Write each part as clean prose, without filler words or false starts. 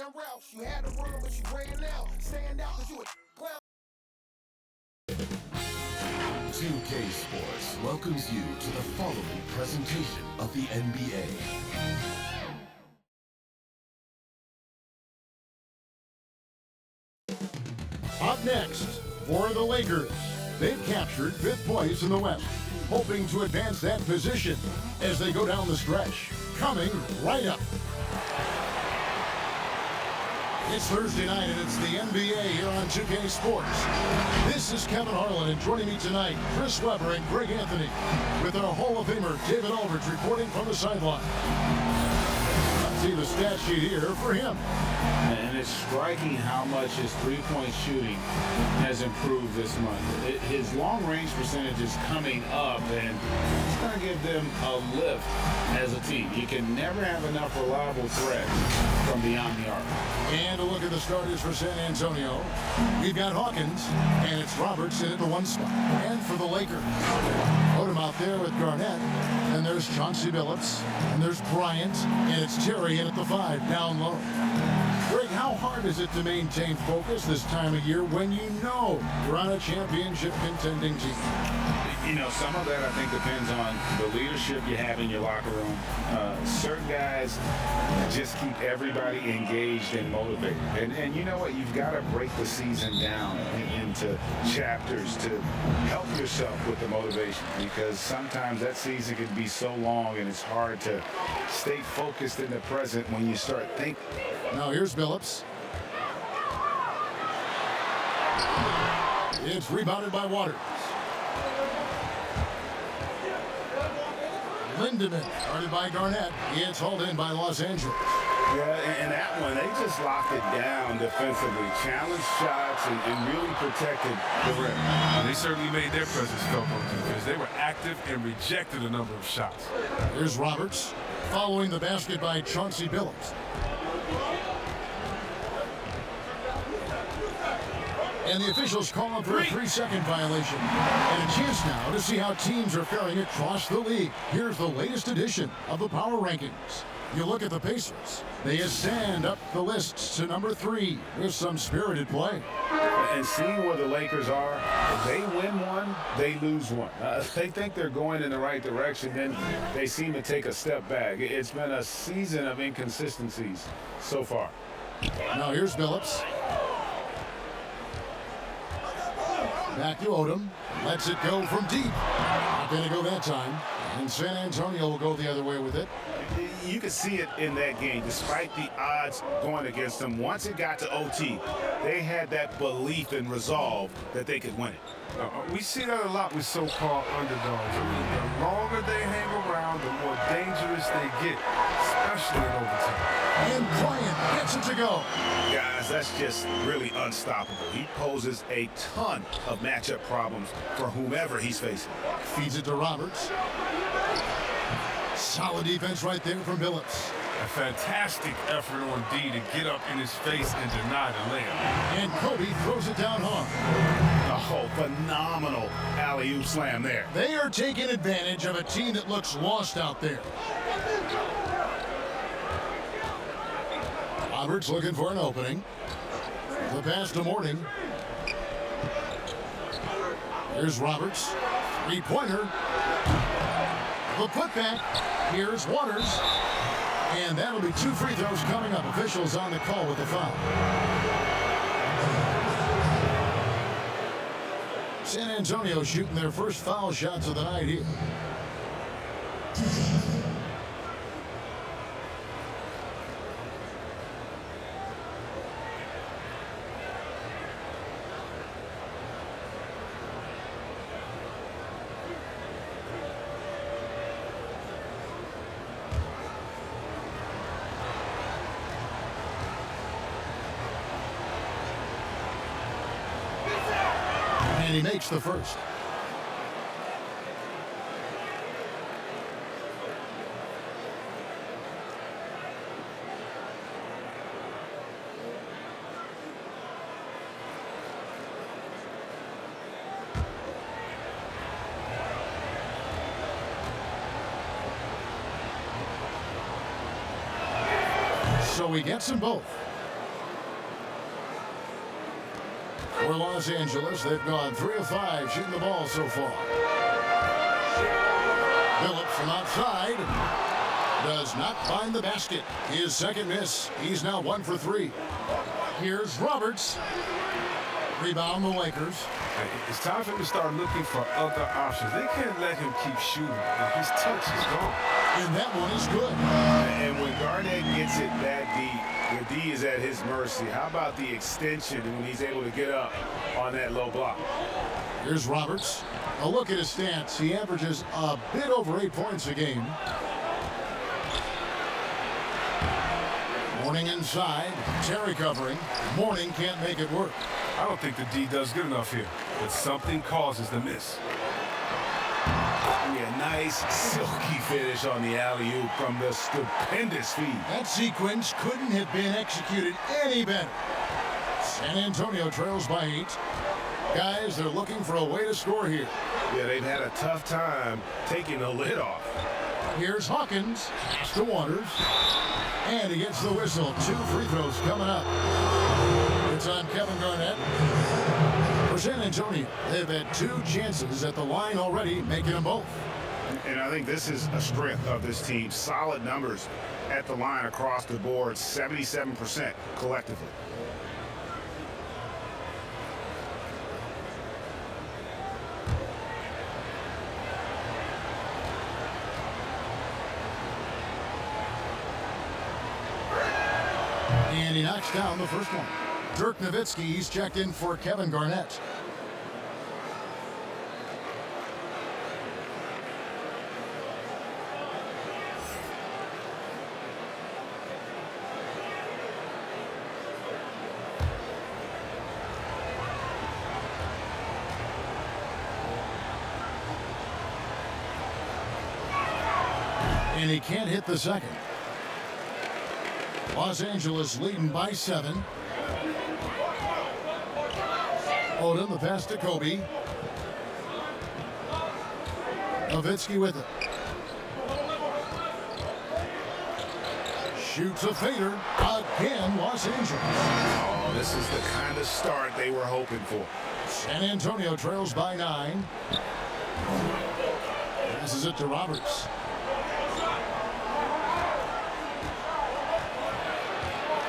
ran routes. You had to run, but you ran out. Stand out because you a clown. 2K Sports welcomes you to the following presentation of the NBA. Up next, for the Lakers, they've captured 5th place in the West, hoping to advance that position as they go down the stretch. Coming right up. It's Thursday night and it's the NBA here on 2K Sports. This is Kevin Harlan, and joining me tonight, Chris Webber and Greg Anthony, with our Hall of Famer David Aldridge reporting from the sideline. Let's see the stat sheet here for him. And it's striking how much his three-point shooting has improved this month. His long-range percentage is coming up, and it's going to give them a lift as a team. You can never have enough reliable threat from beyond the arc. And a look at the starters for San Antonio. We've got Hawkins, and it's Roberts in at the 1 spot. And for the Lakers, Odom out there with Garnett, and there's Chauncey Billups, and there's Bryant, and it's Terry in at the 5, down low. Greg, how hard is it to maintain focus this time of year when you know you're on a championship contending team? You know, some of that I think depends on the leadership you have in your locker room. Certain guys just keep everybody engaged and motivated. And you know what? You've got to break the season down into chapters to help yourself with the motivation, because sometimes that season can be so long and it's hard to stay focused in the present when you start thinking. Now here's Billups. It's rebounded by Waters. Lindemann, guarded by Garnett. It's hauled in by Los Angeles. Yeah, and that one, they just locked it down defensively. Challenged shots and really protected the rim. They certainly made their presence felt on defense. They were active and rejected a number of shots. Here's Roberts, following the basket by Chauncey Billups. And the officials call for a 3-second violation. And a chance now to see how teams are faring across the league. Here's the latest edition of the Power Rankings. You look at the Pacers. They ascend up the lists to number 3 with some spirited play. And seeing where the Lakers are, if they win one, they lose one. They think they're going in the right direction, then they seem to take a step back. It's been a season of inconsistencies so far. Now here's Billups. Back to Odom. Lets it go from deep. Not going to go that time. And San Antonio will go the other way with it. You could see it in that game, despite the odds going against them. Once it got to OT, they had that belief and resolve that they could win it. We see that a lot with so-called underdogs. I mean, the longer they hang around, the more dangerous they get, especially in overtime. And Bryant gets it to go. Guys, that's just really unstoppable. He poses a ton of matchup problems for whomever he's facing. Feeds it to Roberts. Solid defense right there from Billups. A fantastic effort on D to get up in his face and deny the layup. And Kobe throws it down hard. Oh, phenomenal alley-oop slam there. They are taking advantage of a team that looks lost out there. Roberts looking for an opening. The pass to Morning. Here's Roberts. 3-pointer. The putback. Here's Waters. And that'll be 2 free throws coming up. Officials on the call with the foul. San Antonio shooting their first foul shots of the night here. And he makes the first. So he gets them both. For Los Angeles, they've gone 3 of 5 shooting the ball so far. Phillips from outside does not find the basket. His second miss. He's now 1 for 3. Here's Roberts. Rebound the Lakers. It's time for him to start looking for other options. They can't let him keep shooting. His touch is gone. And that one is good. And when Garnett gets it that deep, the D is at his mercy. How about the extension when he's able to get up on that low block? Here's Roberts. A look at his stats. He averages a bit over 8 points a game. Mourning inside. Terry covering. Mourning can't make it work. I don't think the D does good enough here, but something causes the miss. Yeah, nice silky finish on the alley-oop from the stupendous feed. That sequence couldn't have been executed any better. San Antonio trails by 8. Guys, they're looking for a way to score here. Yeah, they've had a tough time taking the lid off. Here's Hawkins. Pass to Waters. And he gets the whistle. 2 free throws coming up. It's on Kevin Garnett. For San Antonio, they've had 2 chances at the line already, making them both. And I think this is a strength of this team. Solid numbers at the line across the board, 77% collectively. And he knocks down the first one. Dirk Nowitzki's checked in for Kevin Garnett. And he can't hit the second. Los Angeles leading by 7. Odom, the pass to Kobe. Nowitzki with it. Shoots a fader. Again, Los Angeles. Oh, this is the kind of start they were hoping for. San Antonio trails by 9. Passes it to Roberts.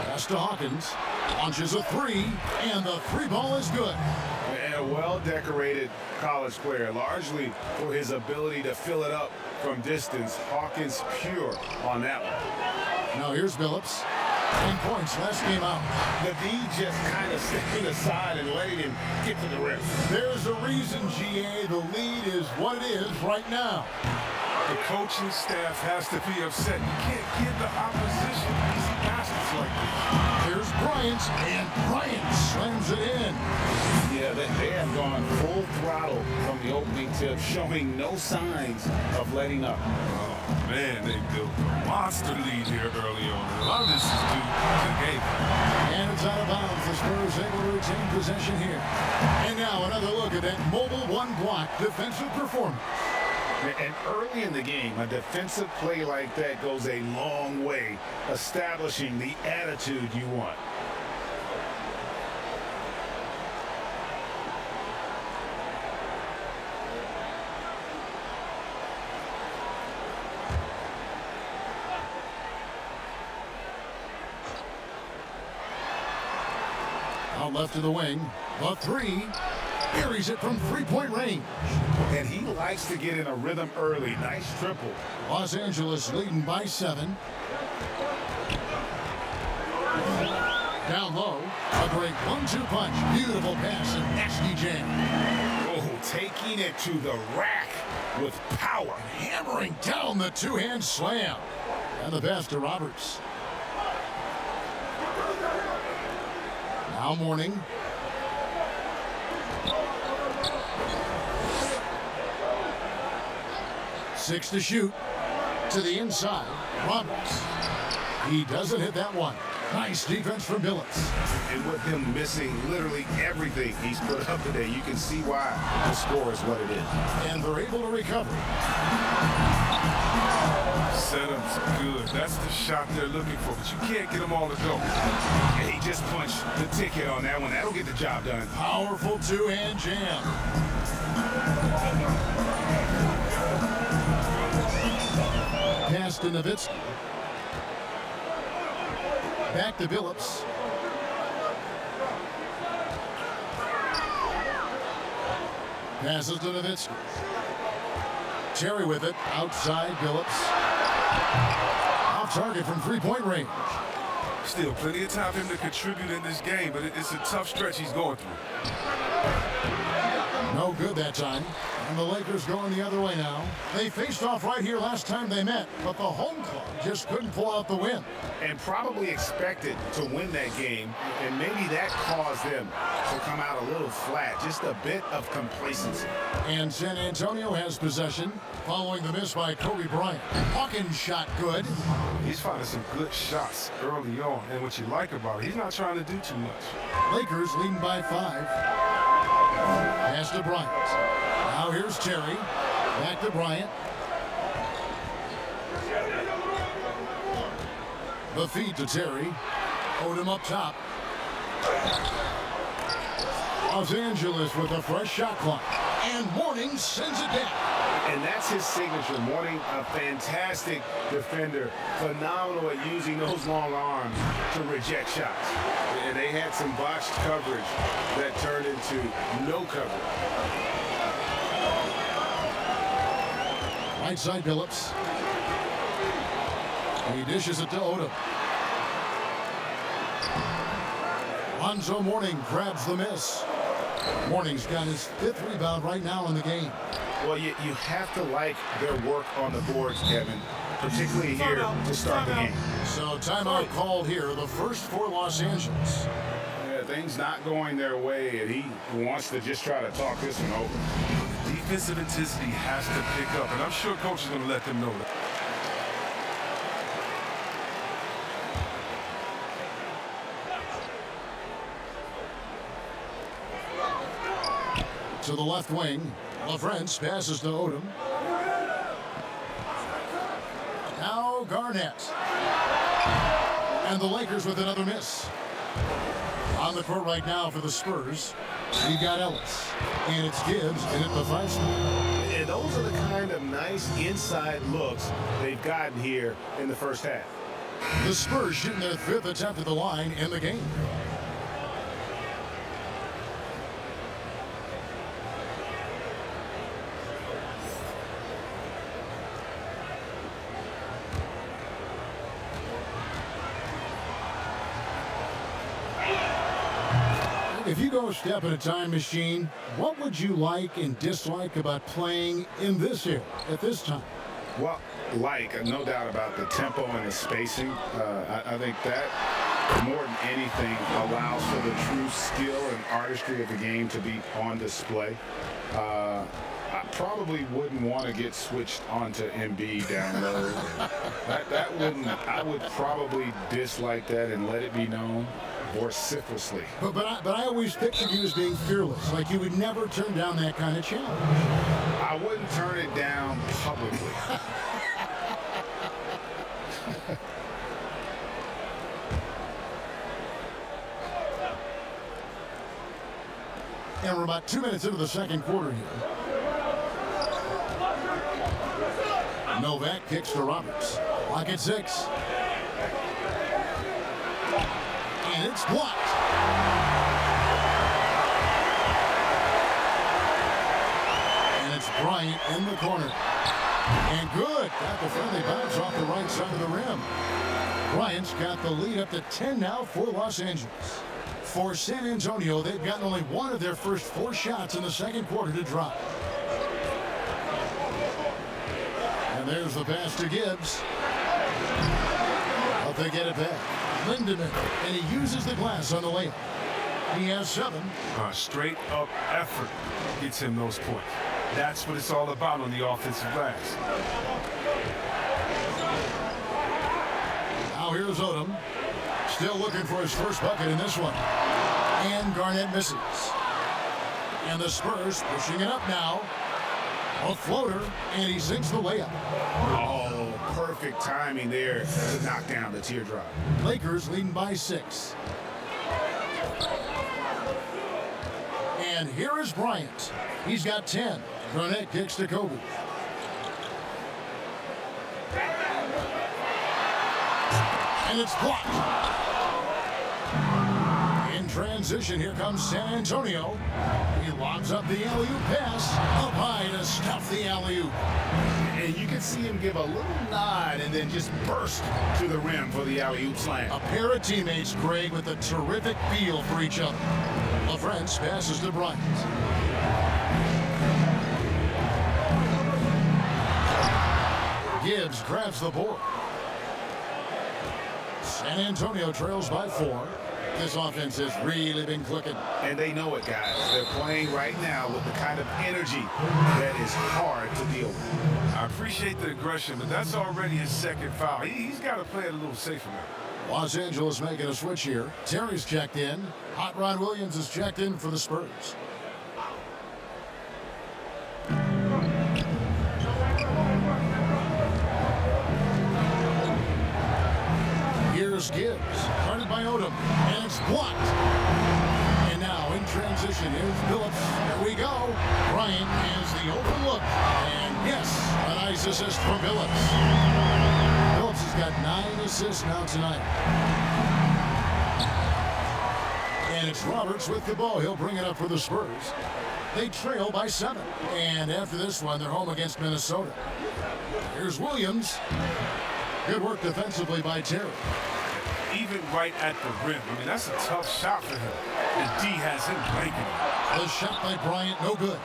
Pass to Hawkins. Launches a 3, and the 3 ball is good. And a well-decorated college player, largely for his ability to fill it up from distance. Hawkins pure on that one. Now here's Phillips. 10 points last game out. The D just kind of stepping aside and letting him get to the rim. There's a reason, GA, the lead is what it is right now. The coaching staff has to be upset. You can't give the opposition easy passes like this. Here's Bryant, and Bryant slams it in. Yeah, they have gone full throttle from the opening tip, showing no signs of letting up. Oh, man, they built a monster lead here early on. A lot of this is due to the game. And it's out of bounds. The Spurs able to retain possession here. And now another look at that mobile one-block defensive performance. And early in the game, a defensive play like that goes a long way, establishing the attitude you want. Out left of the wing. The 3. Buries it from 3-point range. And he likes to get in a rhythm early. Nice triple. Los Angeles leading by 7. Down low. A great 1-2 punch. Beautiful pass and nasty jam. Oh, taking it to the rack with power. Hammering down the 2-hand slam. And the pass to Roberts. Now Mourning. Six to shoot. To the inside. Roberts. He doesn't hit that one. Nice defense from Billups. And with him missing literally everything he's put up today, you can see why the score is what it is. And they're able to recover. Setup's good. That's the shot they're looking for, but you can't get them all to go. And he just punch the ticket on that one. That'll get the job done. Powerful two-hand jam. Pass to Nowitzki. Back to Billups. Passes to Nowitzki. Terry with it. Outside Billups. Off target from three-point range. Still plenty of time for him to contribute in this game, but it's a tough stretch he's going through. No good that time. And the Lakers going the other way now. They faced off right here last time they met, but the home club just couldn't pull out the win. And probably expected to win that game, and maybe that caused them to come out a little flat. Just a bit of complacency. And San Antonio has possession following the miss by Kobe Bryant. Hawkins shot good. He's finding some good shots early on, and what you like about it, he's not trying to do too much. Lakers leading by 5. Pass to Bryant. Now here's Terry. Back to Bryant. The feed to Terry. Odom up top. Los Angeles with a fresh shot clock. And Mourning sends it down. And that's his signature. Mourning, a fantastic defender. Phenomenal at using those long arms to reject shots. And they had some botched coverage that turned into no coverage. Right side Billups. He dishes it to Odom. Lonzo Mourning grabs the miss. Mourning's got his 5th rebound right now in the game. Well, you have to like their work on the boards, Kevin, particularly here to start the game. So timeout called here, the first for Los Angeles. Yeah, things not going their way, and he wants to just try to talk this one over. Defensive intensity has to pick up, and I'm sure coach is going to let them know that. To the left wing, LaFrance passes to Odom. Now Garnett. And the Lakers with another miss. On the court right now for the Spurs, we got Ellis. And it's Gibbs in at the 5 spot. And those are the kind of nice inside looks they've gotten here in the first half. The Spurs shooting their 5th attempt at the line in the game. If you go a step in a time machine, what would you like and dislike about playing in this era at this time? Well, no doubt about the tempo and the spacing. I think that, more than anything, allows for the true skill and artistry of the game to be on display. I probably wouldn't want to get switched onto Embiid down low. I would probably dislike that and let it be known vociferously. But I always pictured you as being fearless, like you would never turn down that kind of challenge. I wouldn't turn it down publicly. And we're about 2 minutes into the second quarter here. Novak kicks to Roberts. Clock at 6. And it's blocked. And it's Bryant in the corner. And good. Got the friendly bounce off the right side of the rim. Bryant's got the lead up to 10 now for Los Angeles. For San Antonio, they've gotten only one of their first 4 shots in the second quarter to drop. And there's the pass to Gibbs. But they get it back. Lindemann, and he uses the glass on the layup. He has 7. Straight up effort gets him those points. That's what it's all about on the offensive glass. Now here's Odom. Still looking for his first bucket in this one. And Garnett misses. And the Spurs pushing it up now. A floater, and he sinks the layup. Oh, perfect timing there to knock down the teardrop. Lakers leading by 6. And here is Bryant. He's got 10. Garnett kicks to Kobe. And it's blocked. In transition, here comes San Antonio. He lobs up the alley-oop pass. Up high to stuff the alley-oop. And you can see him give a little nod and then just burst to the rim for the alley-oop slam. A pair of teammates, Greg, with a terrific feel for each other. LaFrance passes to Bryant. Gibbs grabs the board. San Antonio trails by 4. This offense has really been clicking. And they know it, guys. They're playing right now with the kind of energy that is hard to deal with. I appreciate the aggression, but that's already his second foul. He's got to play it a little safer now. Los Angeles making a switch here. Terry's checked in. Hot Rod Williams is checked in for the Spurs. Here's Gibbs, guarded by Odom, and it's blocked. And now in transition, here's Phillips. Here we go. Bryant is the open look. And yes, a nice assist from Phillips. Phillips has got 9 assists now tonight. And it's Roberts with the ball. He'll bring it up for the Spurs. They trail by 7. And after this one, they're home against Minnesota. Here's Williams. Good work defensively by Terry. Even right at the rim. I mean, that's a tough shot for him. And D has him blanking. The shot by Bryant, no good.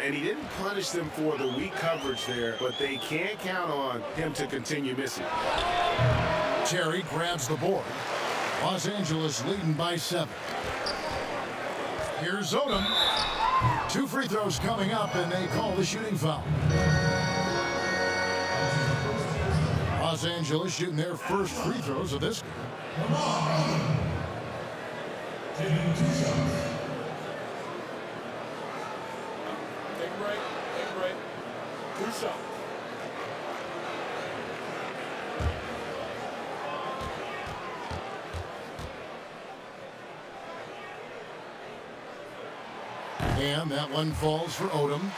And he didn't punish them for the weak coverage there, but they can't count on him to continue missing. Terry grabs the board. Los Angeles leading by 7. Here's Odom. 2 free throws coming up, and they call the shooting foul. Los Angeles shooting their first free throws of this game. Take a break. 2 shots. And that one falls for Odom.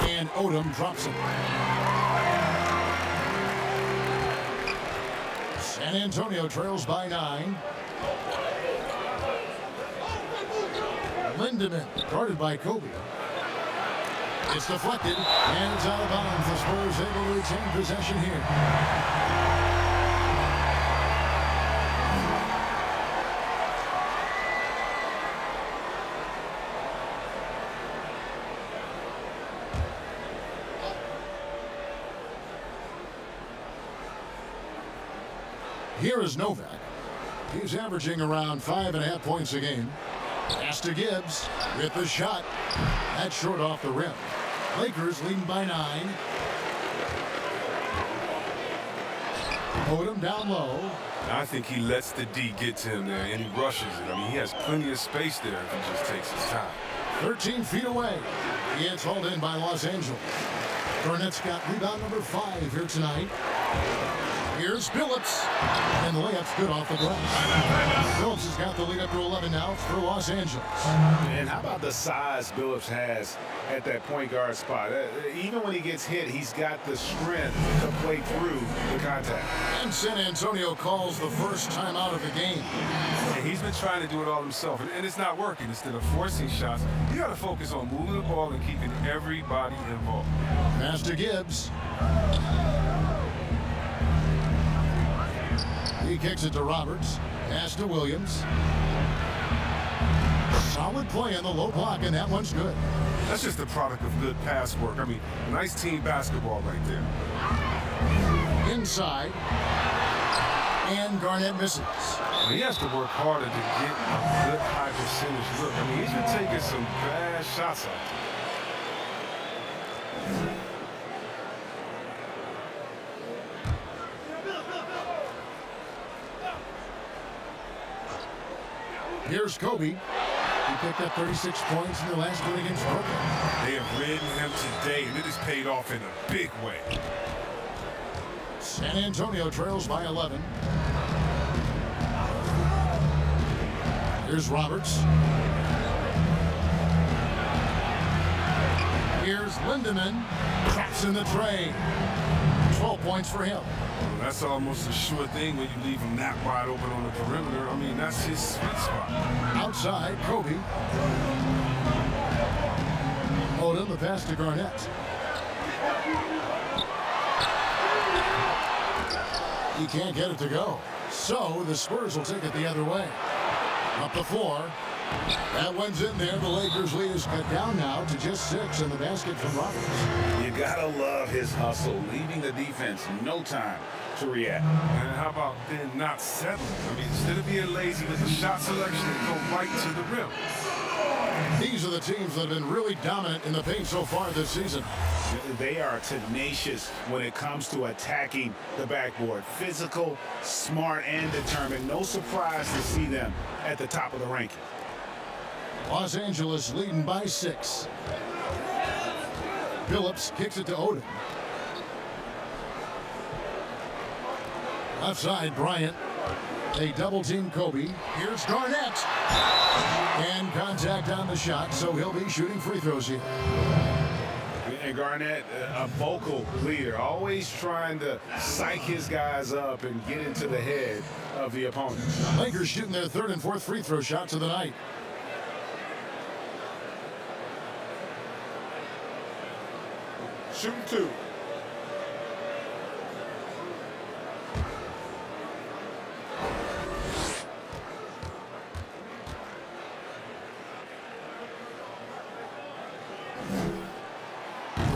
And Odom drops it. San Antonio trails by 9. Lindemann, guarded by Kobe. It's deflected, and it's out of bounds. The Spurs able to retain possession here. Here is Novak. He's averaging around 5.5 points a game. Pass to Gibbs with the shot. That's short off the rim. Lakers leading by 9. Odom down low. I think he lets the D get to him there, and he rushes it. I mean, he has plenty of space there if he just takes his time. 13 feet away. It's hauled in by Los Angeles. Garnett's got rebound number 5 here tonight. Here's Phillips, and the layup's good off the glass. Phillips has got the lead up to 11 now for Los Angeles. And how about the size Phillips has at that point guard spot? Even when he gets hit, he's got the strength to play through the contact. And San Antonio calls the first time out of the game. And he's been trying to do it all himself, and it's not working. Instead of forcing shots, you got to focus on moving the ball and keeping everybody involved. Pass to Gibbs. He kicks it to Roberts. Pass to Williams. Solid play in the low block, and that one's good. That's just the product of good pass work. I mean, nice team basketball right there. Inside. And Garnett misses. And he has to work harder to get a good high percentage look. I mean, he's been taking some bad shots out there. Here's Kobe. He picked up 36 points in the last one against Brooklyn. They have ridden him today, and it has paid off in a big way. San Antonio trails by 11. Here's Roberts. Here's Lindemann. Traps in the tray. 12 points for him. Well, that's almost a sure thing when you leave him that wide open on the perimeter. I mean, that's his sweet spot. Outside, Kobe. Odom, the pass to Garnett. He can't get it to go. So the Spurs will take it the other way. Up the floor. That one's in there. The Lakers' lead is cut down now to just 6 in the basket from Roberts. You gotta love his hustle, leaving the defense no time to react. And how about then not settling? I mean, instead of being lazy with the shot selection, they go right to the rim. These are the teams that have been really dominant in the paint so far this season. They are tenacious when it comes to attacking the backboard. Physical, smart, and determined. No surprise to see them at the top of the ranking. Los Angeles leading by 6. Phillips kicks it to Odom. Left side, Bryant. They double-team Kobe. Here's Garnett. And contact on the shot, so he'll be shooting free throws here. And Garnett, a vocal leader, always trying to psych his guys up and get into the head of the opponent. Lakers shooting their 3rd and 4th free throw shots of the night. Shooting 2.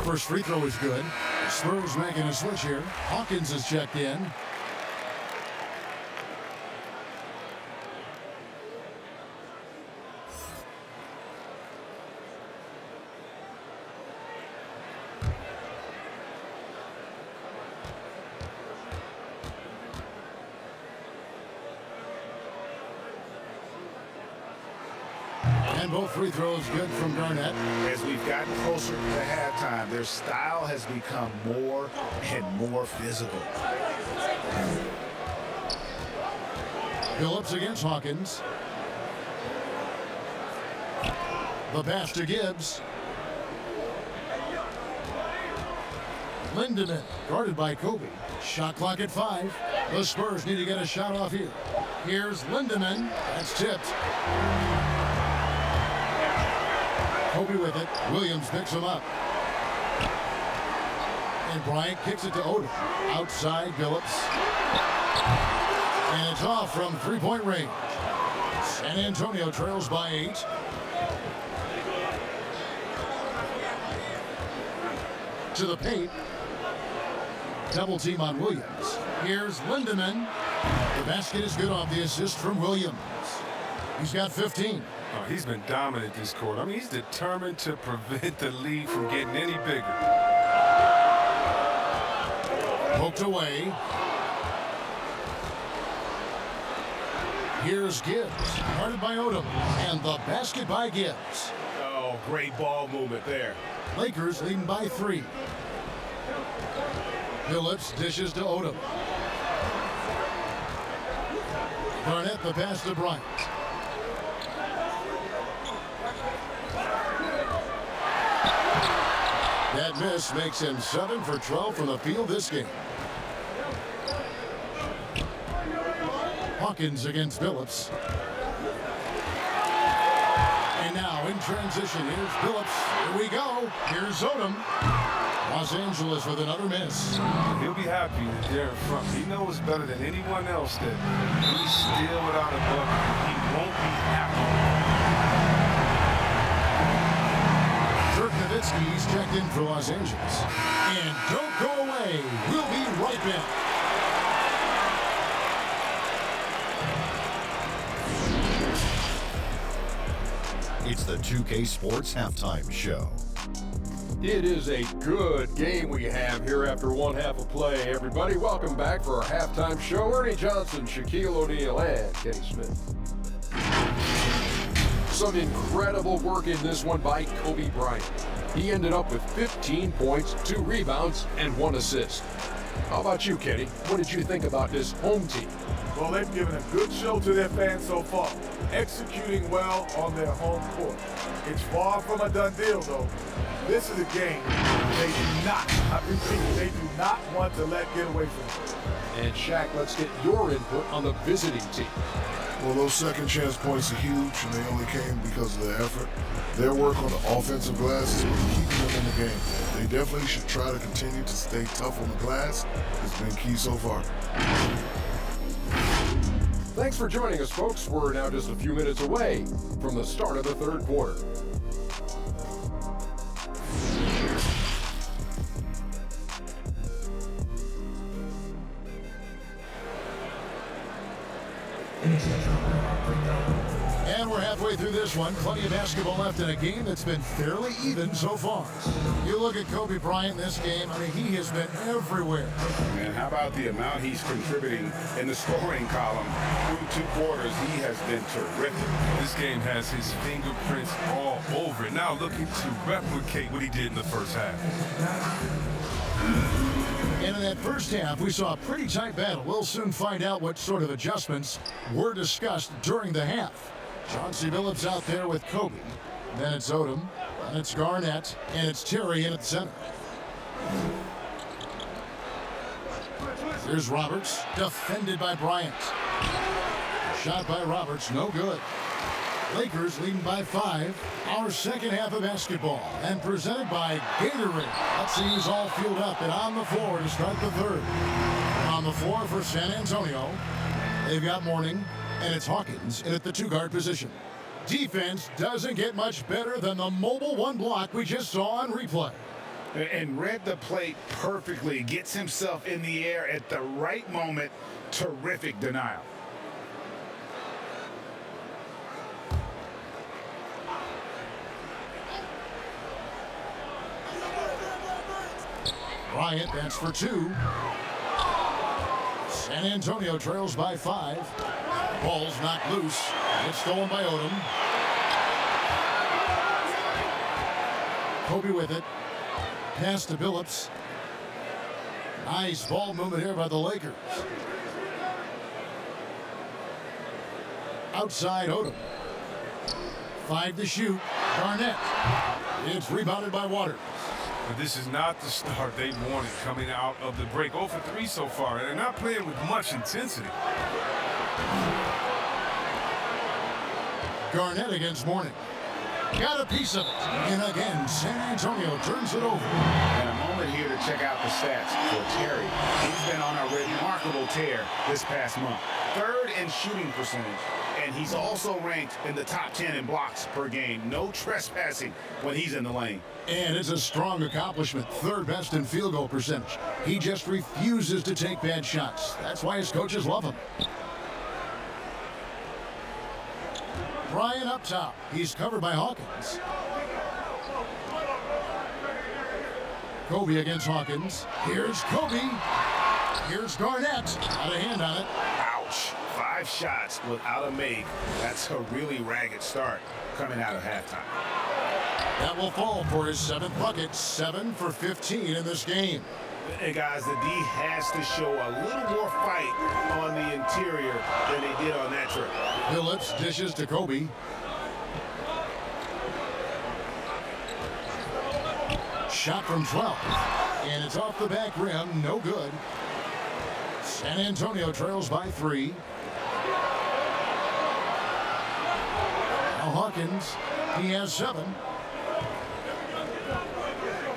First free throw is good. Spurs making a switch here. Hawkins is checked in. And both free throws good from Garnett. As we've gotten closer to halftime, their style has become more and more physical. Phillips against Hawkins. The pass to Gibbs. Lindemann, guarded by Kobe. Shot clock at 5. The Spurs need to get a shot off here. Here's Lindemann. That's tipped. Kobe with it. Williams picks him up. And Bryant kicks it to Odom. Outside, Phillips. And it's off from three-point range. San Antonio trails by 8. To the paint. Double team on Williams. Here's Lindemann. The basket is good off the assist from Williams. He's got 15. Oh, he's been dominant this quarter. I mean, he's determined to prevent the lead from getting any bigger. Poked away. Here's Gibbs, guarded by Odom, and the basket by Gibbs. Oh, great ball movement there. Lakers leading by 3. Phillips dishes to Odom. Garnett the pass to Bryant. That miss makes him 7 for 12 from the field this game. Hawkins against Phillips. And now in transition, here's Phillips. Here we go. Here's Odom. Los Angeles with another miss. He'll be happy that they're in front. He knows better than anyone else that he's still without a bucket. He won't be happy. Dirk Nowitzki's checked in for Los Angeles. And don't go away. We'll be right back. It's the 2K Sports Halftime Show. It is a good game we have here after one half of play. Everybody, welcome back for our halftime show. Ernie Johnson, Shaquille O'Neal, and Kenny Smith. Some incredible work in this one by Kobe Bryant. He ended up with 15 points, 2 rebounds, and 1 assist. How about you, Kenny? What did you think about this home team? Well, they've given a good show to their fans so far, executing well on their home court. It's far from a done deal, though. This is a game they do not, I repeat, they do not want to let get away from. And Shaq, let's get your input on the visiting team. Well, those second chance points are huge, and they only came because of their effort. Their work on the offensive glass is what's keeping them in the game. They definitely should try to continue to stay tough on the glass. It's been key so far. Thanks for joining us, folks. We're now just a few minutes away from the start of the third quarter. And we're halfway through this one. Plenty of basketball left in a game that's been fairly even so far. You look at Kobe Bryant in this game, I mean, he has been everywhere. And how about the amount he's contributing in the scoring column through 2 quarters? He has been terrific. This game has his fingerprints all over it. Now looking to replicate what he did in the first half. And in that first half, we saw a pretty tight battle. We'll soon find out what sort of adjustments were discussed during the half. Chauncey Billups out there with Kobe. Then it's Odom, and it's Garnett, and it's Terry in at the center. Here's Roberts, defended by Bryant. Shot by Roberts, no good. Lakers leading by 5. Our second half of basketball, and presented by Gatorade. Let's see who's all fueled up and on the floor to start the third. On the floor for San Antonio, they've got Mourning, and it's Hawkins in at the 2-guard position. Defense doesn't get much better than the mobile 1 block we just saw on replay. And read the play perfectly. Gets himself in the air at the right moment. Terrific denial. Bryant, that's for 2. San Antonio trails by 5. Ball's knocked loose. It's stolen by Odom. Kobe with it. Pass to Billups. Nice ball movement here by the Lakers. Outside Odom. 5 to shoot. Garnett. It's rebounded by Waters. But this is not the start they wanted coming out of the break. 0 for 3 so far, and they're not playing with much intensity. Garnett against Mourning. Got a piece of it. And again, San Antonio turns it over. And a moment here to check out the stats for Terry. He's been on a remarkable tear this past month. 3rd in shooting percentage. And he's also ranked in the top 10 in blocks per game. No trespassing when he's in the lane. And it's a strong accomplishment. 3rd best in field goal percentage. He just refuses to take bad shots. That's why his coaches love him. Bryant up top. He's covered by Hawkins. Kobe against Hawkins. Here's Kobe. Here's Garnett. Got a hand on it. Ouch. 5 shots without a make. That's a really ragged start coming out of halftime. That will fall for his 7th bucket. 7 for 15 in this game. Hey guys, the D has to show a little more fight on the interior than they did on that trip. Billups dishes to Kobe. Shot from 12. And it's off the back rim. No good. San Antonio trails by 3. Now Hawkins, he has 7.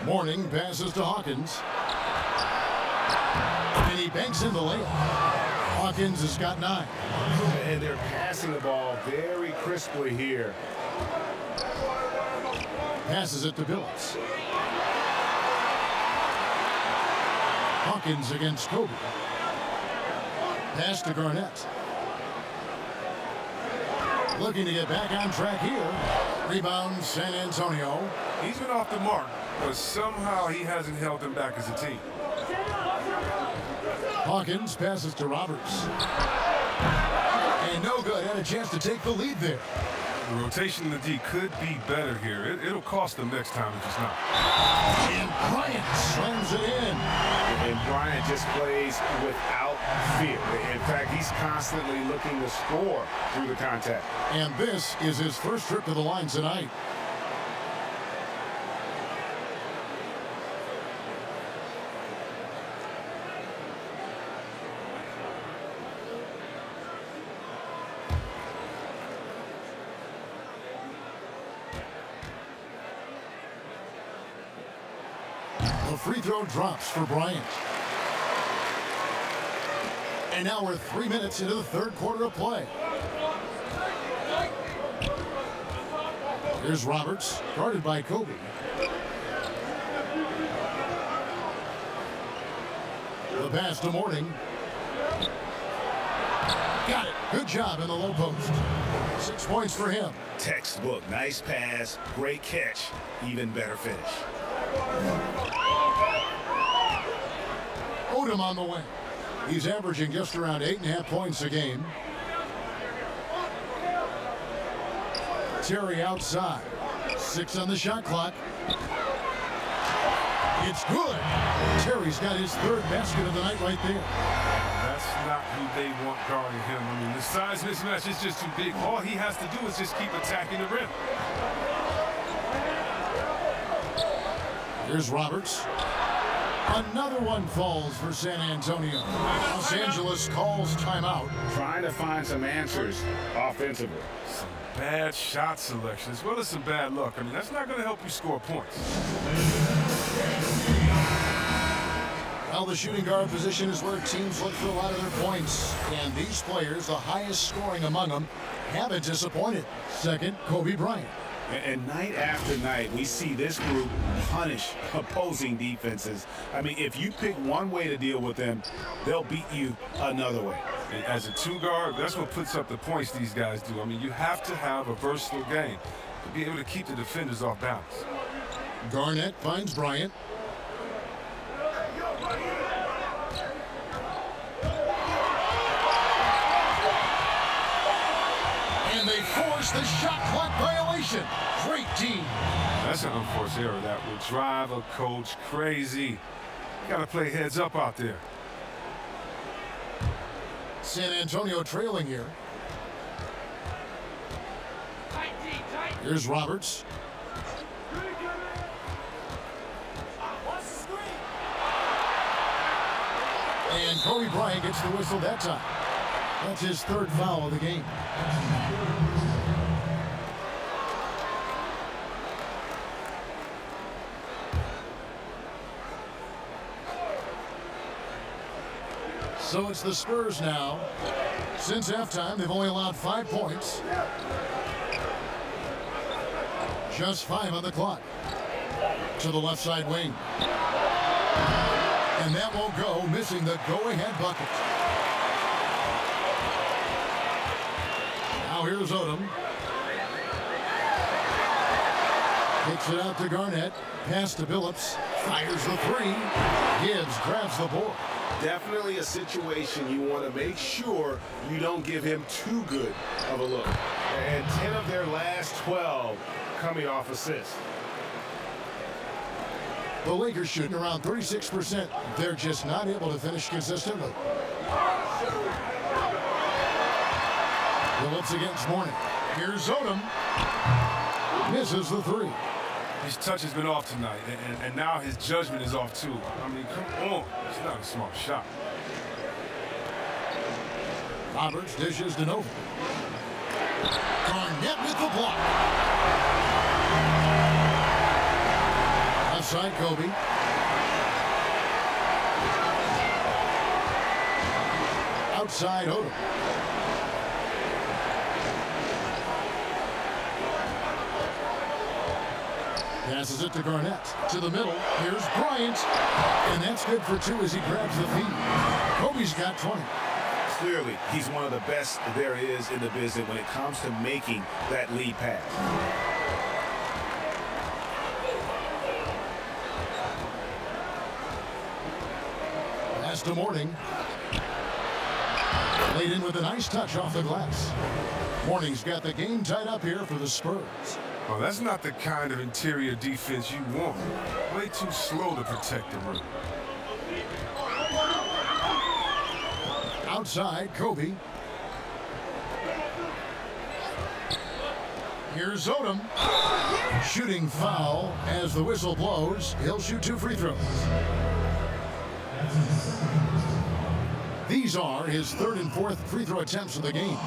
Mourning passes to Hawkins. And he banks in the layup. Hawkins has got 9. And they're passing the ball very crisply here. Passes it to Billups. Hawkins against Kobe. Pass to Garnett. Looking to get back on track here. Rebound San Antonio. He's been off the mark, but somehow he hasn't held them back as a team. Hawkins passes to Roberts. And no good. Had a chance to take the lead there. The rotation in the D could be better here. It'll cost them next time if it's not. And Bryant slams it in. And Bryant just plays without fear. In fact, he's constantly looking to score through the contact. And this is his first trip to the line tonight. The free throw drops for Bryant. And now we're 3 minutes into the third quarter of play. Here's Roberts, guarded by Kobe. The pass to Morning. Got it. Good job in the low post. 6 points for him. Textbook. Nice pass. Great catch. Even better finish. Odom on the wing. He's averaging just around 8.5 points a game. Terry outside. 6 on the shot clock. It's good. Terry's got his third basket of the night right there. That's not who they want guarding him. I mean, the size mismatch is just too big. All he has to do is just keep attacking the rim. Here's Roberts. Another one falls for San Antonio. Los Angeles calls timeout. Trying to find some answers offensively. Some bad shot selection as well as some bad luck. I mean, that's not going to help you score points. Well, the shooting guard position is where teams look for a lot of their points. And these players, the highest scoring among them, haven't disappointed. Second, Kobe Bryant. And night after night, we see this group punish opposing defenses. I mean, if you pick one way to deal with them, they'll beat you another way. And as a two guard, that's what puts up the points these guys do. I mean, you have to have a versatile game to be able to keep the defenders off balance. Garnett finds Bryant. And they force the shot clock violation. Great team. That's an unforced error that will drive a coach crazy. You got to play heads up out there. San Antonio trailing here. Here's Roberts. And Kobe Bryant gets the whistle that time. That's his third foul of the game. So it's the Spurs now. Since halftime, they've only allowed 5 points. Just 5 on the clock. To the left side wing. And that won't go, missing the go-ahead bucket. Now here's Odom. Kicks it out to Garnett. Pass to Billups. Fires the three. Gibbs grabs the board. Definitely a situation you want to make sure you don't give him too good of a look. And 10 of their last 12 coming off assists. The Lakers shooting around 36%. They're just not able to finish consistently. Billups against Morning. Here's Odom. Misses the three. His touch has been off tonight, and now his judgment is off too. I mean, come on. It's not a smart shot. Roberts dishes to Nova. Garnett with the block. Outside Kobe. Outside Odom. Passes it to Garnett. To the middle. Here's Bryant. And that's good for 2 as he grabs the feed. Kobe's got 20. Clearly, he's one of the best there is in the business when it comes to making that lead pass. Pass to Morning. Laid in with a nice touch off the glass. Morning's got the game tied up here for the Spurs. Well, that's not the kind of interior defense you want. Way too slow to protect the rim. Outside, Kobe. Here's Odom. Shooting foul as the whistle blows. He'll shoot 2 free throws. These are his 3rd and 4th free throw attempts of the game.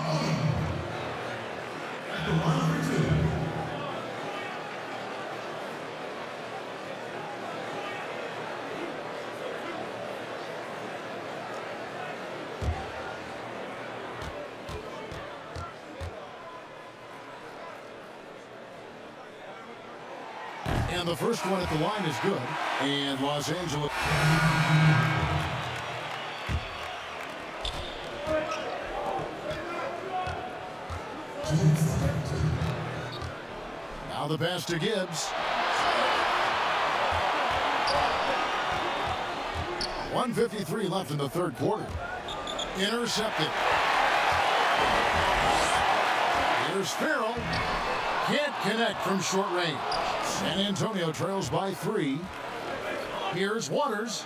And the first one at the line is good. And Los Angeles. Now the pass to Gibbs. 1:53 left in the 3rd quarter. Intercepted. Here's Farrell. Can't connect from short range. San Antonio trails by 3. Here's Waters.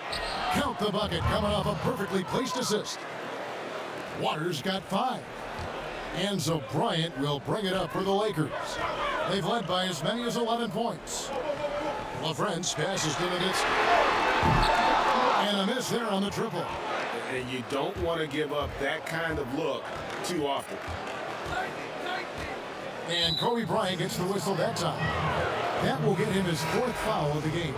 Count the bucket coming off a perfectly placed assist. Waters got 5. And so Bryant will bring it up for the Lakers. They've led by as many as 11 points. LaFrance passes to the distance. And a miss there on the triple. And you don't want to give up that kind of look too often. And Kobe Bryant gets the whistle that time. That will get him his 4th foul of the game.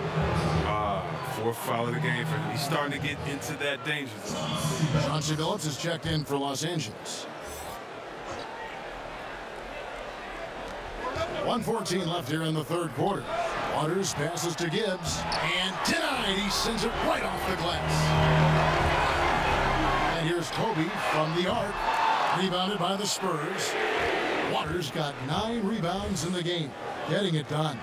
4th foul of the game for him. He's starting to get into that danger zone. Chauncey Billups is checked in for Los Angeles. 1:14 left here in the 3rd quarter. Waters passes to Gibbs. And denied. He sends it right off the glass. And here's Kobe from the arc. Rebounded by the Spurs. Waters got 9 rebounds in the game, getting it done.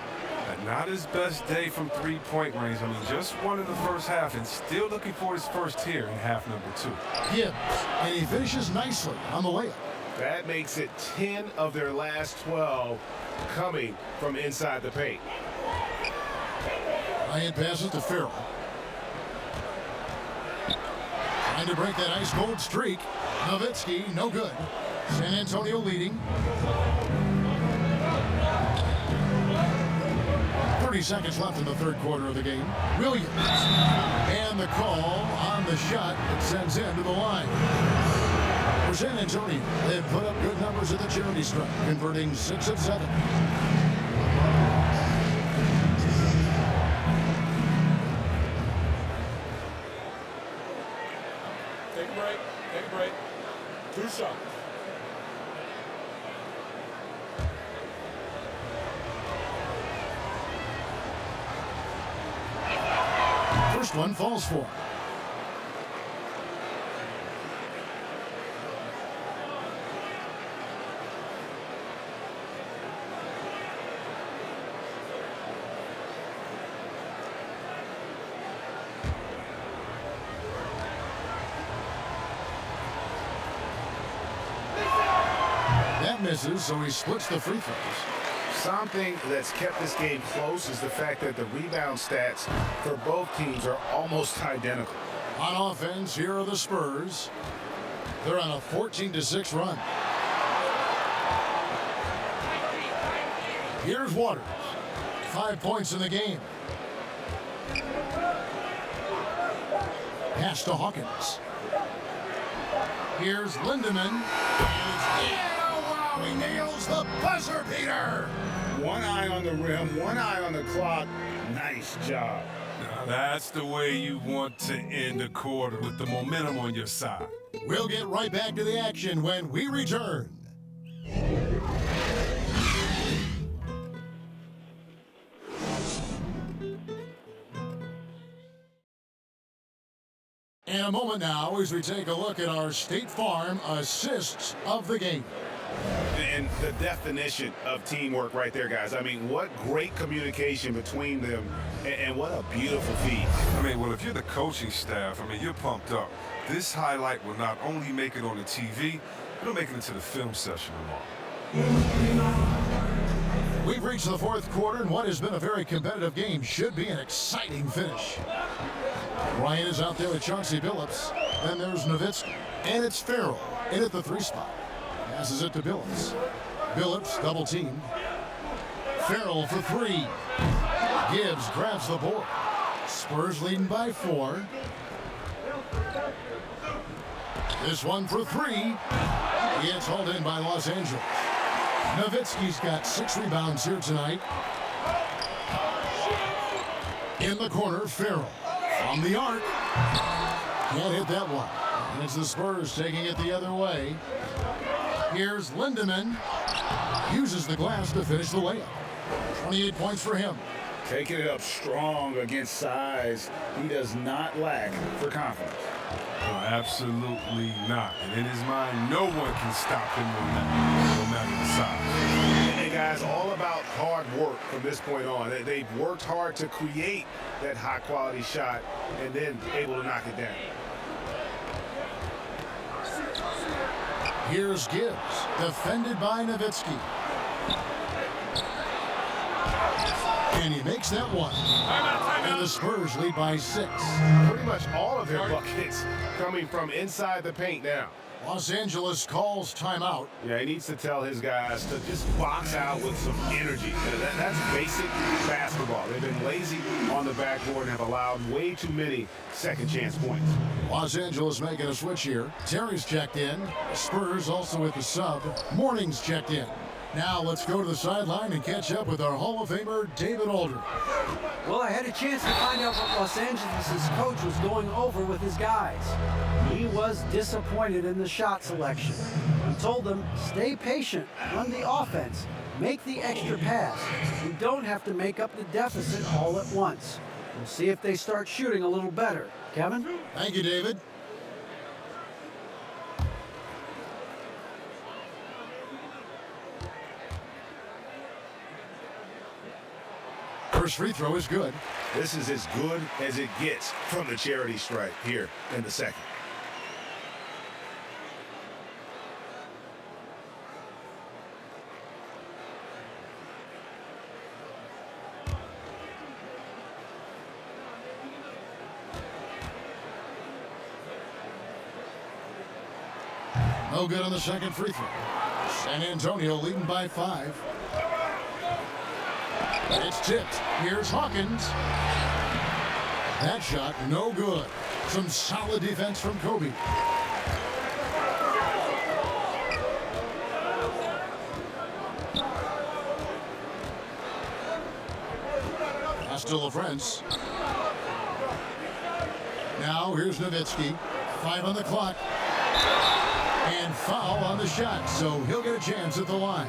Not his best day from 3-point range. I mean, just won in the first half and still looking for his first here in half number 2. Gibbs, and he finishes nicely on the layup. That makes it 10 of their last 12 coming from inside the paint. Bryant passes to Farrell. Trying to break that ice-cold streak. Nowitzki, no good. San Antonio leading. 30 seconds left in the 3rd quarter of the game. Williams. And the call on the shot that sends him to the line. For San Antonio, they've put up good numbers at the charity stripe, converting 6 of 7. Take a break. Take a break. 2 shots. First one falls for. That misses, so he splits the free throws. Something that's kept this game close is the fact that the rebound stats for both teams are almost identical. On offense, here are the Spurs. They're on a 14-6 run. Here's Waters. 5 points in the game. Pass to Hawkins. Here's Lindemann. He nails the buzzer beater. One eye on the rim, one eye on the clock. Nice job. Now, that's the way you want to end a quarter, with the momentum on your side. We'll get right back to the action when we return. In a moment now, as we take a look at our State Farm assists of the game. And the definition of teamwork right there, guys. I mean, what great communication between them, and what a beautiful feed. I mean, well, if you're the coaching staff, I mean, you're pumped up. This highlight will not only make it on the TV, it'll make it into the film session tomorrow. We've reached the fourth quarter, and what has been a very competitive game should be an exciting finish. Ryan is out there with Chauncey Billups. Then there's Nowitzki. And it's Farrell in at the 3 spot. Passes it to Billups. Billups double teamed. Farrell for 3. Gibbs grabs the board. Spurs leading by 4. This one for 3. It's hauled in by Los Angeles. Nowitzki's got 6 rebounds here tonight. In the corner, Farrell. From the arc. Can't hit that one. And it's the Spurs taking it the other way. Here's Lindemann. Uses the glass to finish the layup. 28 points for him. Taking it up strong against size. He does not lack for confidence. No, absolutely not. And in his mind, no one can stop him no matter the size. And guys, all about hard work from this point on. They've worked hard to create that high-quality shot and then able to knock it down. Here's Gibbs, defended by Nowitzki. And he makes that one. And the Spurs lead by 6. Pretty much all of their buckets coming from inside the paint now. Los Angeles calls timeout. Yeah, he needs to tell his guys to just box out with some energy. That's basic basketball. They've been lazy on the backboard and have allowed way too many second chance points. Los Angeles making a switch here. Terry's checked in. Spurs also with the sub. Morning's checked in. Now let's go to the sideline and catch up with our Hall of Famer, David Aldridge. Well, I had a chance to find out what Los Angeles' coach was going over with his guys. He was disappointed in the shot selection. He told them, stay patient, run the offense, make the extra pass. You don't have to make up the deficit all at once. We'll see if they start shooting a little better. Kevin? Thank you, David. First free throw is good. This is as good as it gets from the charity stripe here in the second. No good on the second free throw. San Antonio leading by 5. It's tipped. Here's Hawkins. That shot, no good. Some solid defense from Kobe. Pass to LaFrance. Now here's Nowitzki. 5 on the clock. And foul on the shot, so he'll get a chance at the line.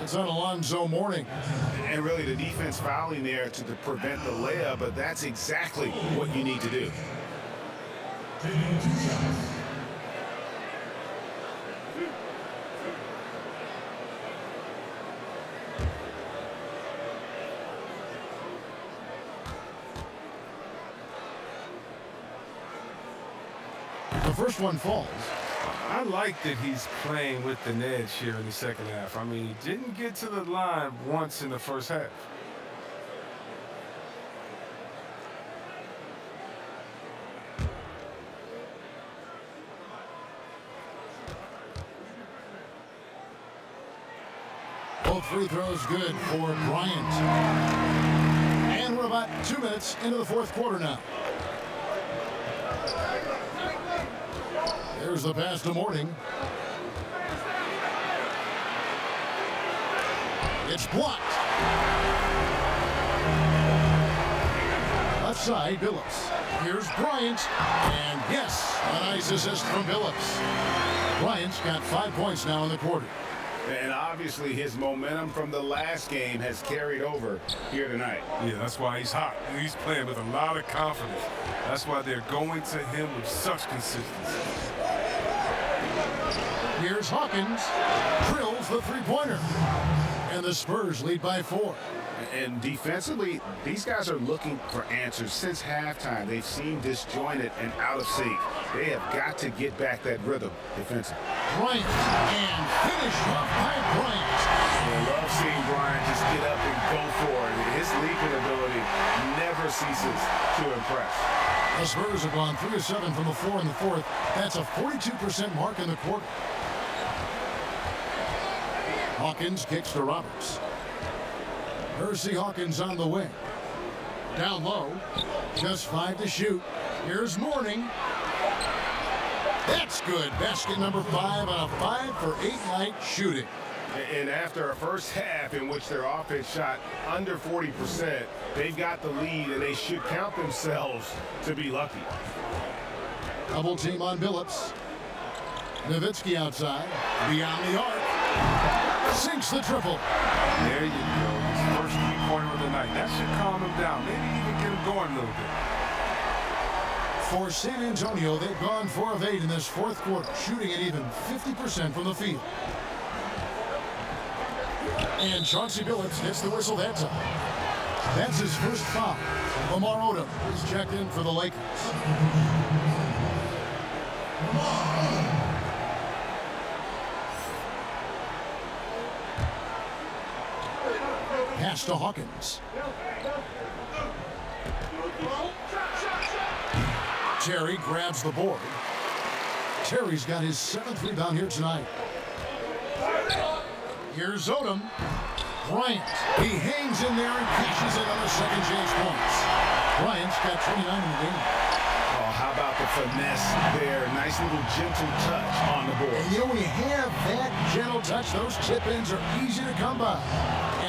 It's on Alonzo Mourning. And really the defense fouling there to prevent the layup, but that's exactly what you need to do. The first one falls. I like that he's playing with an edge here in the second half. I mean, he didn't get to the line once in the first half. Both free throws good for Bryant. And we're about 2 minutes into the fourth quarter now. There's the pass to Mourning. It's blocked. Left side, Billups. Here's Bryant. And yes, a nice assist from Billups. Bryant's got 5 points now in the quarter. And obviously his momentum from the last game has carried over here tonight. Yeah, that's why he's hot. He's playing with a lot of confidence. That's why they're going to him with such consistency. Here's Hawkins. Drills the three-pointer. And the Spurs lead by 4. And defensively, these guys are looking for answers since halftime. They've seemed disjointed and out of sync. They have got to get back that rhythm defensively. Bryant, and finished off by Bryant. I love seeing Bryant just get up and go for it. His leaping ability never ceases to impress. The Spurs have gone 3 of 7 from the floor in the fourth. That's a 42% mark in the quarter. Hawkins kicks to Roberts. Hersey Hawkins on the wing. Down low. Just 5 to shoot. Here's Mourning. That's good. Basket number 5 on a 5 for 8 night shooting. And after a first half in which their offense shot under 40%, they've got the lead and they should count themselves to be lucky. Double team on Billups. Nowitzki outside. Beyond the arc. Sinks the triple. There you go. His first three-pointer of the night. That should calm him down. Maybe even get him going a little bit. For San Antonio, they've gone 4 of 8 in this fourth quarter, shooting at even 50% from the field. And Chauncey Billups gets the whistle that time. That's his first foul. Lamar Odom is checked in for the Lakers. Pass to Hawkins. Terry grabs the board. Terry's got his 7th rebound here tonight. Here's Odom. Bryant. He hangs in there and cashes in on the second chance points. Bryant's got 29 in the game. Oh, how about the finesse there? Nice little gentle touch on the board. And you know, when you have that gentle touch, those tip-ins are easy to come by.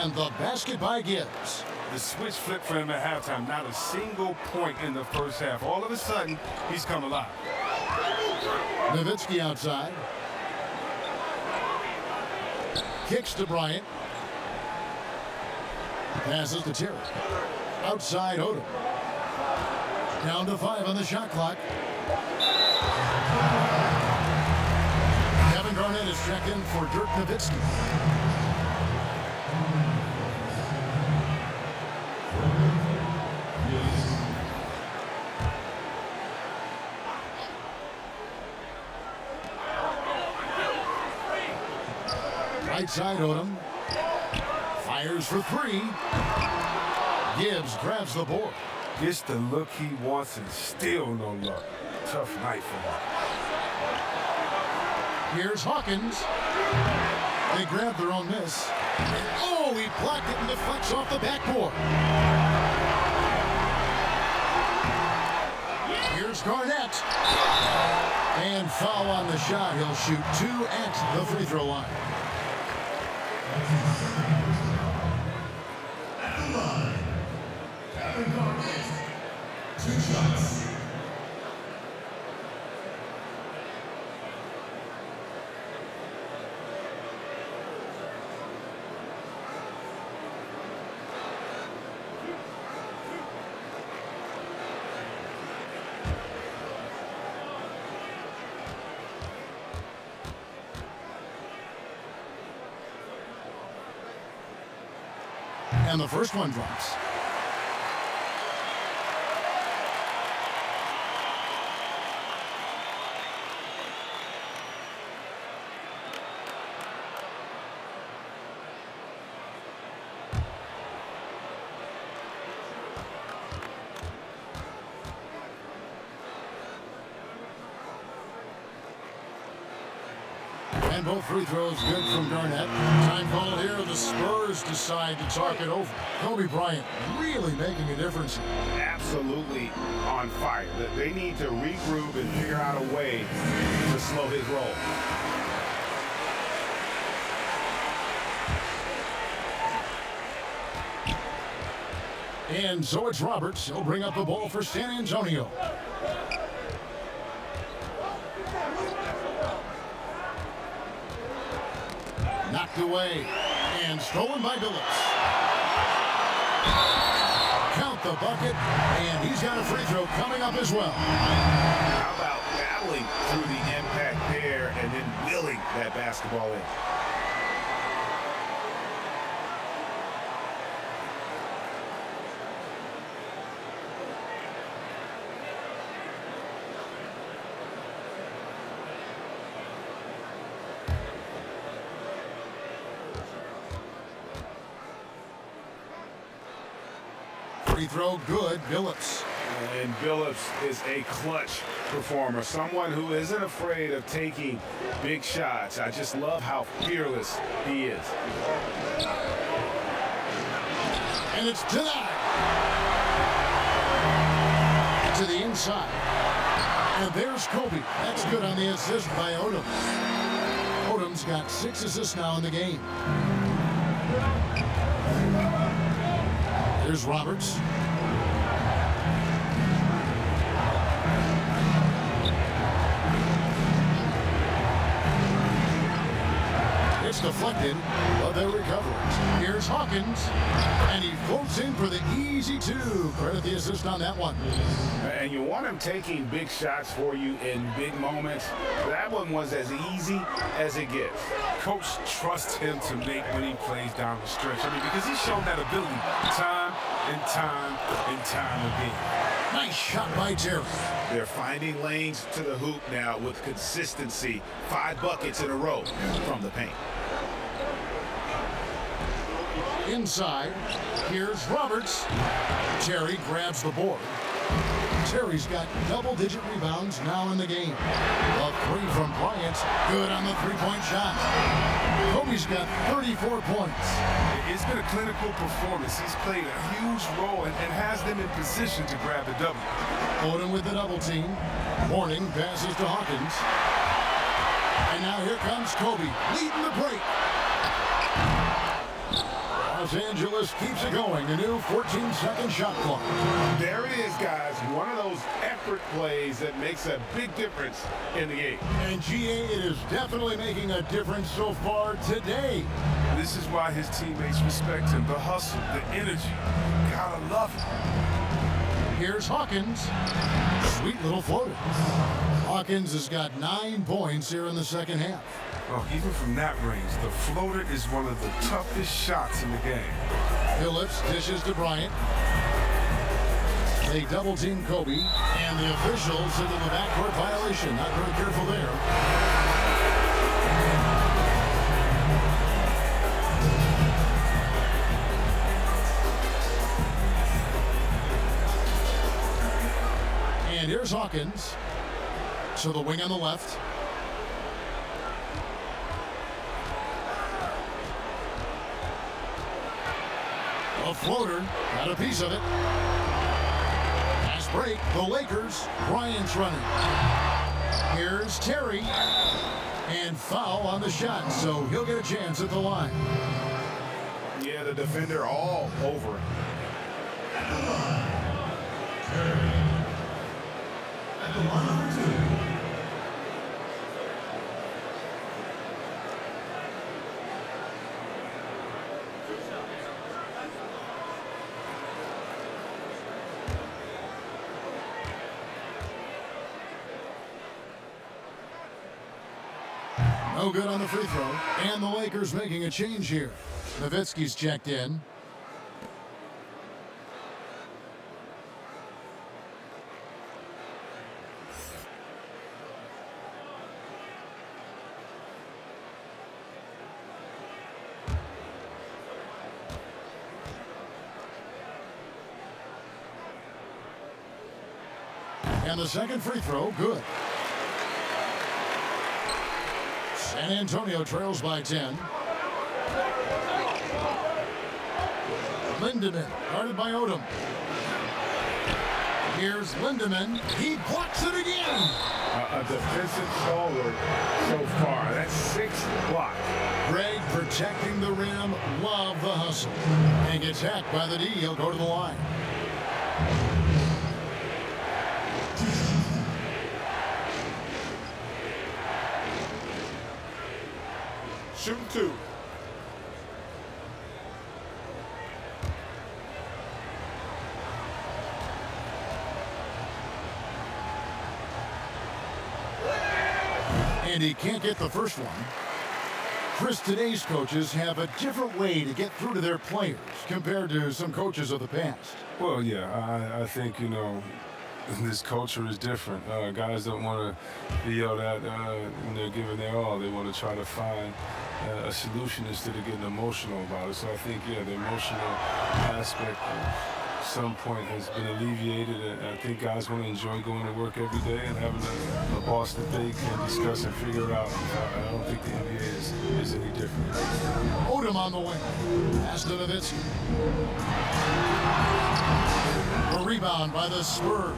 And the basket by Gibbs. The switch flipped for him at halftime. Not a single point in the first half. All of a sudden, he's come alive. Nowitzki outside. Kicks to Bryant. Passes to Terry. Outside Odom. Down to 5 on the shot clock. Kevin Garnett is checked in for Dirk Nowitzki. Right side Odom. Fires for 3. Gibbs grabs the board. Gets the look he wants and still no luck. Tough night for him. Here's Hawkins. They grab their own miss. Oh, he blocked it and deflects off the backboard. Here's Garnett. And foul on the shot. He'll shoot 2 at the free throw line. And the first one drops. And both free throws good from Garnett. Time called here. The Spurs decide to talk it over. Kobe Bryant really making a difference. Absolutely on fire. They need to regroup and figure out a way to slow his roll. And so it's Roberts. He'll bring up the ball for San Antonio. Knocked away and stolen by Billups. Count the bucket, and he's got a free throw coming up as well. How about battling through the impact there and then willing that basketball in. Free throw good, Billups. And Billups is a clutch performer, someone who isn't afraid of taking big shots. I just love how fearless he is. And it's denied. To the inside. And there's Kobe. That's good on the assist by Odom. Odom's got 6 assists now in the game. Here's Roberts. It's deflected, but they recover it. Here's Hawkins, and he floats in for the easy 2. Credit the assist on that one. And you want him taking big shots for you in big moments. That one was as easy as it gets. Coach trusts him to make when he plays down the stretch. I mean, because he's shown that ability time and time and time again. Nice shot by Terry. They're finding lanes to the hoop now with consistency. 5 buckets in a row from the paint. Inside, here's Roberts. Terry grabs the board. Terry's got double-digit rebounds now in the game. A 3 from Bryant, good on the 3-point shot. Kobe's got 34 points. It's been a clinical performance. He's played a huge role and has them in position to grab the W. Odom with the double team. Morning passes to Hawkins. And now here comes Kobe, leading the break. Los Angeles keeps it going. A new 14-second shot clock. There it is, guys. One of those effort plays that makes a big difference in the game. And GA, it is definitely making a difference so far today. This is why his teammates respect him. The hustle, the energy. Gotta love it. Here's Hawkins. Sweet little floater. Hawkins has got 9 points here in the second half. Well, even from that range, the floater is one of the toughest shots in the game. Billups dishes to Bryant. They double team Kobe, and the officials into the backcourt violation. Not very careful there. And here's Hawkins. To the wing on the left. A floater, got a piece of it. Fast break, the Lakers. Bryant's running. Here's Terry. And foul on the shot, so he'll get a chance at the line. Yeah, the defender all over him. At the line number 2. No good on the free throw. And the Lakers making a change here. Nowitzki's checked in. And the second free throw, good. San Antonio trails by 10. Lindemann, guarded by Odom. Here's Lindemann. He blocks it again. A defensive stalwart so far. That's 6 blocks. Greg protecting the rim. Love the hustle. And gets hacked by the D. He'll go to the line. Shooting 2. And he can't get the first one. Chris, today's coaches have a different way to get through to their players compared to some coaches of the past. Well, yeah, I think, this culture is different. Guys don't want to be yelled at when they're giving their all. They want to try to find a solution instead of getting emotional about it. So I think, the emotional aspect at some point has been alleviated. And I think guys want to enjoy going to work every day and having a boss that they can discuss and figure out. I don't think the NBA is any different. Odom on the wing. Pass to Nowitzki. A rebound by the Spurs.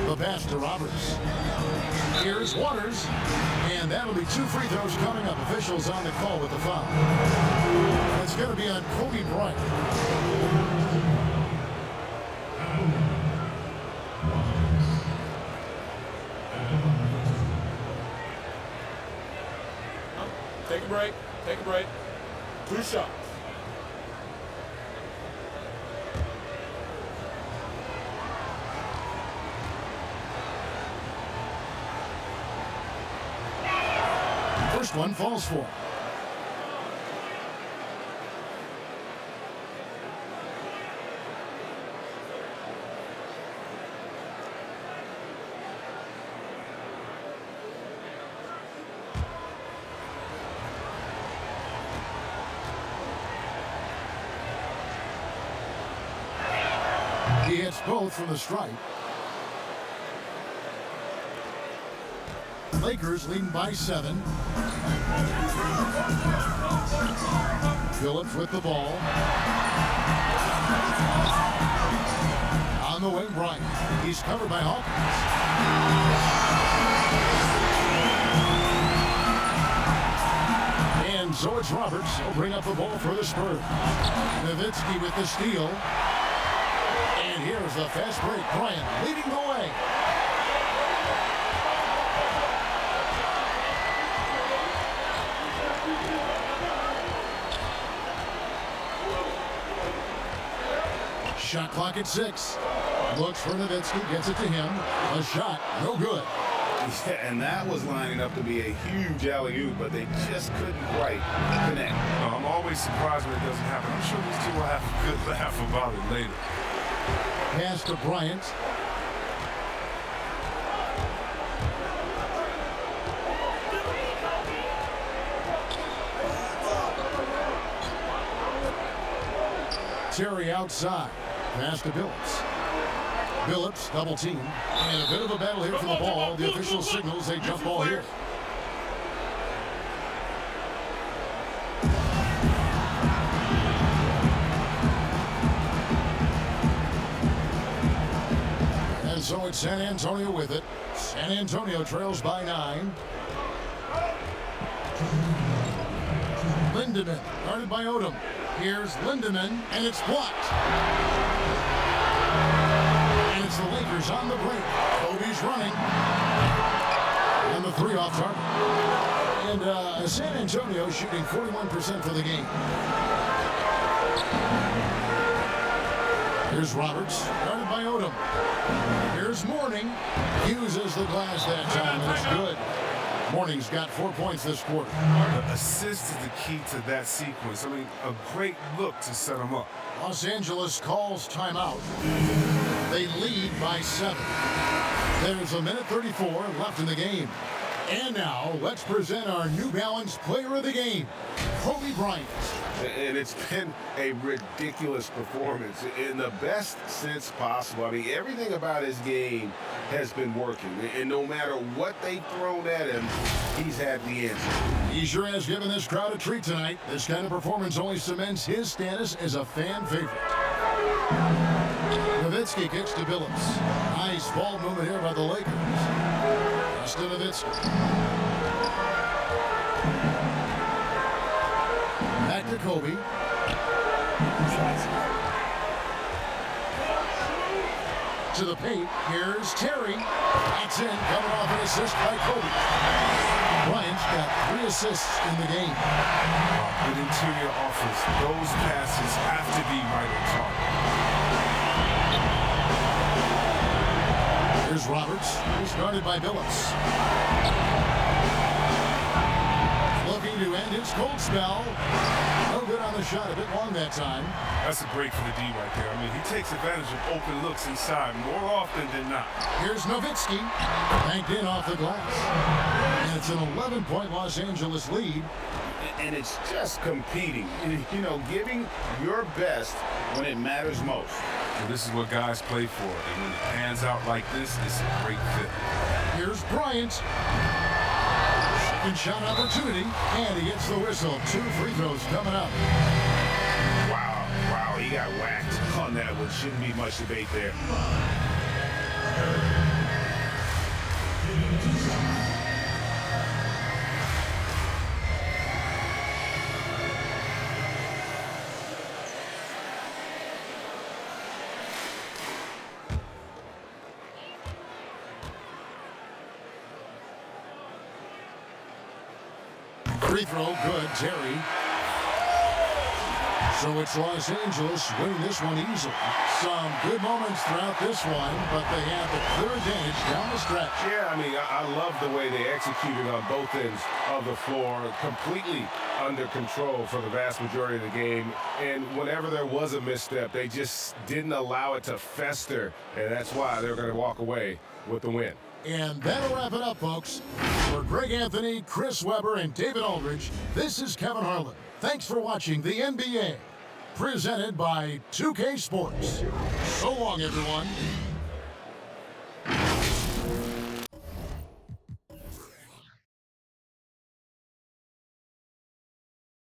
The pass to Roberts. Here's Waters. And that'll be 2 free throws coming up. Officials on the call with the foul. It's going to be on Kobe Bryant. Take a break. Take a break. 2 shots. First one falls for. He hits both from the stripe. Lakers leading by 7. Phillips with the ball. On the wing, Bryant. He's covered by Hawkins. And so it's Roberts. He'll bring up the ball for the Spurs. Nowitzki with the steal. And here's the fast break. Bryant leading the way. Shot clock at 6. Looks for Nowitzki, gets it to him. A shot, no good. Yeah, and that was lining up to be a huge alley-oop, but they just couldn't quite connect. I'm always surprised when it doesn't happen. I'm sure these two will have a good laugh about it later. Pass to Bryant. Terry outside. Pass to Billups. Billups double team. And a bit of a battle here for the ball. The official signals a jump ball here. And so it's San Antonio with it. San Antonio trails by 9. Lindemann guarded by Odom. Here's Lindemann, and it's blocked. And it's the Lakers on the break. Kobe's running. And the 3 off target. And San Antonio shooting 41% for the game. Here's Roberts, guarded by Odom. Here's Mourning. Uses the glass that time, and it's good. Mourning's got 4 points this quarter. The assist is the key to that sequence. I mean, a great look to set them up. Los Angeles calls timeout. They lead by 7. There's a minute 34 left in the game. And now, let's present our New Balance Player of the Game, Kobe Bryant. And it's been a ridiculous performance in the best sense possible. I mean, everything about his game has been working. And no matter what they've thrown at him, he's had the answer. He sure has given this crowd a treat tonight. This kind of performance only cements his status as a fan favorite. Nowitzki kicks to Billups. Nice ball movement here by the Lakers. Pass to Nowitzki. Back to Kobe. To the paint. Here's Terry. That's in. Coming off an assist by Kobe. Bryant's got 3 assists in the game. With interior offense, those passes have to be right on target. Here's Roberts. He's guarded by Billups. to end its cold spell. No good on the shot, a bit long that time. That's a break for the D right there. I mean, he takes advantage of open looks inside more often than not. Here's Nowitzki, banked in off the glass. And it's an 11-point Los Angeles lead. And it's just competing, you know, giving your best when it matters most. And this is what guys play for. And when it pans out like this, it's a great fit. Here's Bryant. Second shot opportunity, and he gets the whistle. 2 free throws coming up. Wow, he got whacked on that one. Shouldn't be much debate there. Free throw, good, Terry. So it's Los Angeles winning this one easily. Some good moments throughout this one, but they have the clear advantage down the stretch. Yeah, I mean, I love the way they executed on both ends of the floor, completely under control for the vast majority of the game. And whenever there was a misstep, they just didn't allow it to fester, and that's why they're going to walk away with the win. And that'll wrap it up, folks. For Greg Anthony, Chris Webber, and David Aldridge, this is Kevin Harlan. Thanks for watching the NBA, presented by 2K Sports. So long, everyone.